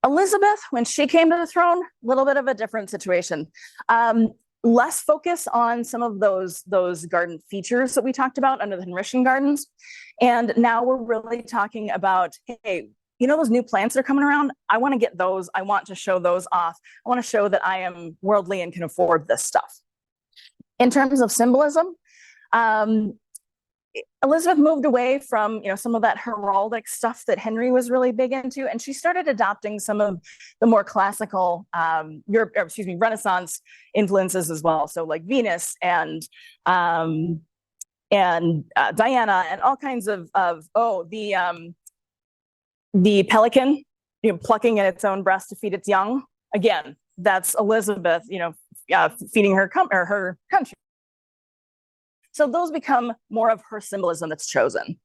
Elizabeth, when she came to the throne, a little bit of a different situation. Less focus on some of those garden features that we talked about under the Henrician gardens. And now we're really talking about, hey, you know, those new plants that are coming around? I want to get those. I want to show those off. I want to show that I am worldly and can afford this stuff. In terms of symbolism, Elizabeth moved away from, you know, some of that heraldic stuff that Henry was really big into, and she started adopting some of the more classical Renaissance influences as well. So like Venus and Diana and all kinds of the pelican, you know, plucking at its own breast to feed its young. Again, that's Elizabeth, you know, feeding her country. So those become more of her symbolism that's chosen.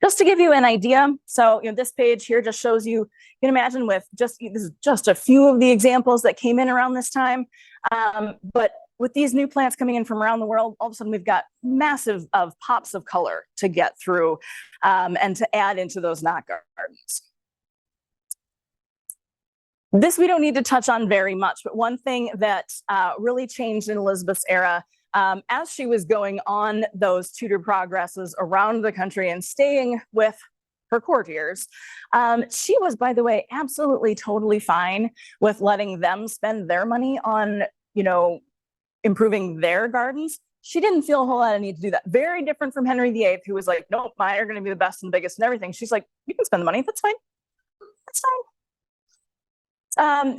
Just to give you an idea, so you know, this page here just shows you, you can imagine with this is just a few of the examples that came in around this time. But with these new plants coming in from around the world, all of a sudden we've got massive of pops of color to get through and to add into those knot gardens. This we don't need to touch on very much, but one thing that really changed in Elizabeth's era, as she was going on those Tudor progresses around the country and staying with her courtiers, she was, by the way, absolutely totally fine with letting them spend their money on, you know, improving their gardens. She didn't feel a whole lot of need to do that. Very different from Henry VIII, who was like, nope, mine are going to be the best and the biggest and everything. She's like, you can spend the money. That's fine. That's fine.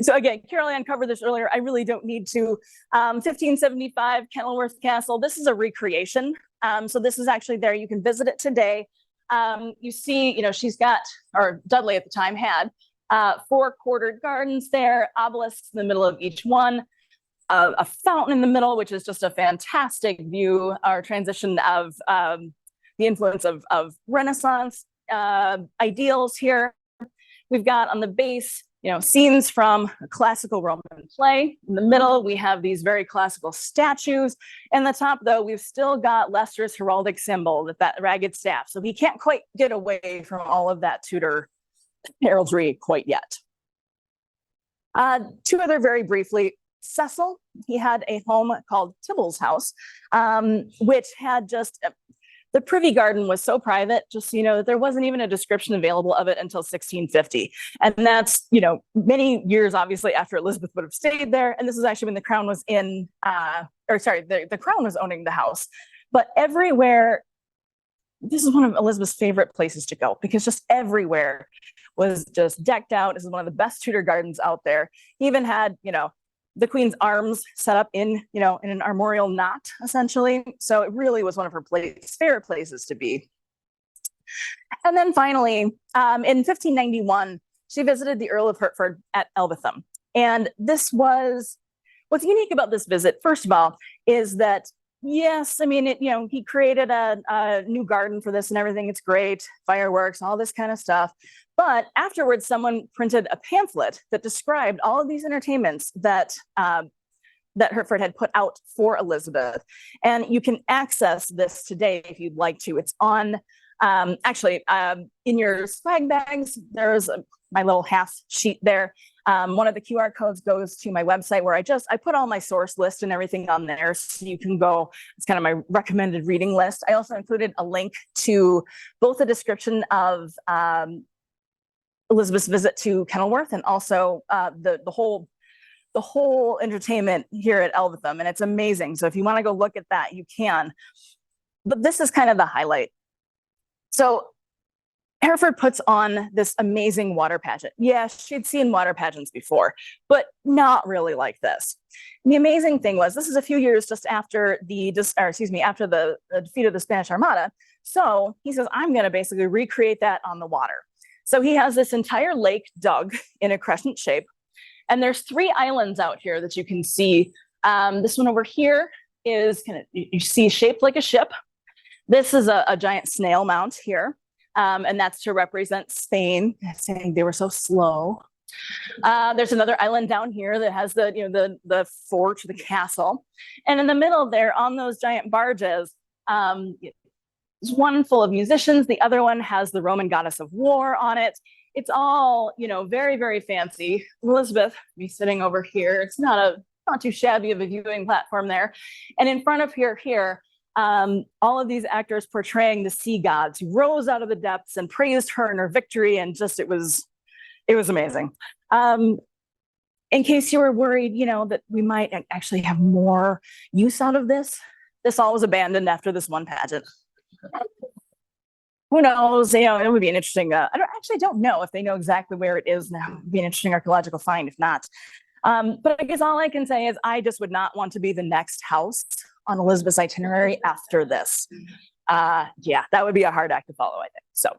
So again, Carol Ann covered this earlier. I really don't need to. 1575 Kenilworth Castle. This is a recreation. So this is actually there. You can visit it today. You see, you know, she's got, or Dudley at the time had, 4 quartered gardens there, obelisks in the middle of each one, a fountain in the middle, which is just a fantastic view or transition of the influence of Renaissance ideals here. We've got on the base, you know, scenes from a classical Roman play. In the middle, we have these very classical statues. In the top, though, we've still got Leicester's heraldic symbol, that ragged staff. So he can't quite get away from all of that Tudor heraldry quite yet. 2 other very briefly. Cecil, he had a home called Tibbles House, which had just... the privy garden was so private, just, you know, that there wasn't even a description available of it until 1650. And that's, you know, many years, obviously, after Elizabeth would have stayed there. And this is actually when the crown was the crown was owning the house. But everywhere, this is one of Elizabeth's favorite places to go, because just everywhere was just decked out. This is one of the best Tudor gardens out there. He even had, you know, the Queen's arms set up in, you know, in an armorial knot, essentially. So it really was one of her favorite places to be. And then finally, in 1591, she visited the Earl of Hertford at Elizabethan. And this was, what's unique about this visit, first of all, is that, yes, I mean, you know, he created a new garden for this and everything. It's great, fireworks, all this kind of stuff. But afterwards, someone printed a pamphlet that described all of these entertainments that Hertford had put out for Elizabeth. And you can access this today if you'd like to. It's on, in your swag bags, there's my little half sheet there. One of the QR codes goes to my website where I put all my source list and everything on there, so you can go. It's kind of my recommended reading list. I also included a link to both a description of Elizabeth's visit to Kenilworth and also the whole entertainment here at Elizabethan, and it's amazing. So if you want to go look at that, you can. But this is kind of the highlight. So Hereford puts on this amazing water pageant. Yes, she'd seen water pageants before, but not really like this. And the amazing thing was, this is a few years just after after the defeat of the Spanish Armada. So he says, I'm going to basically recreate that on the water. So he has this entire lake dug in a crescent shape. And there's 3 islands out here that you can see. This one over here is kind of, you see, shaped like a ship. This is a giant snail mount here. And that's to represent Spain, saying they were so slow. There's another island down here that has the fort, the castle. And in the middle there, on those giant barges, there's one full of musicians. The other one has the Roman goddess of war on it. it's all, very, very fancy. Elizabeth, me sitting over here. It's not too shabby of a viewing platform there. And in front of here, all of these actors portraying the sea gods who rose out of the depths and praised her and her victory. And just, it was amazing. In case you were worried, that we might actually have more use out of this all was abandoned after this one pageant. Who knows? It would be an interesting. I don't know if they know exactly where it is now. It'd be an interesting archaeological find, if not. But I guess all I can say is I just would not want to be the next house on Elizabeth's itinerary after this. Yeah, that would be a hard act to follow, I think. So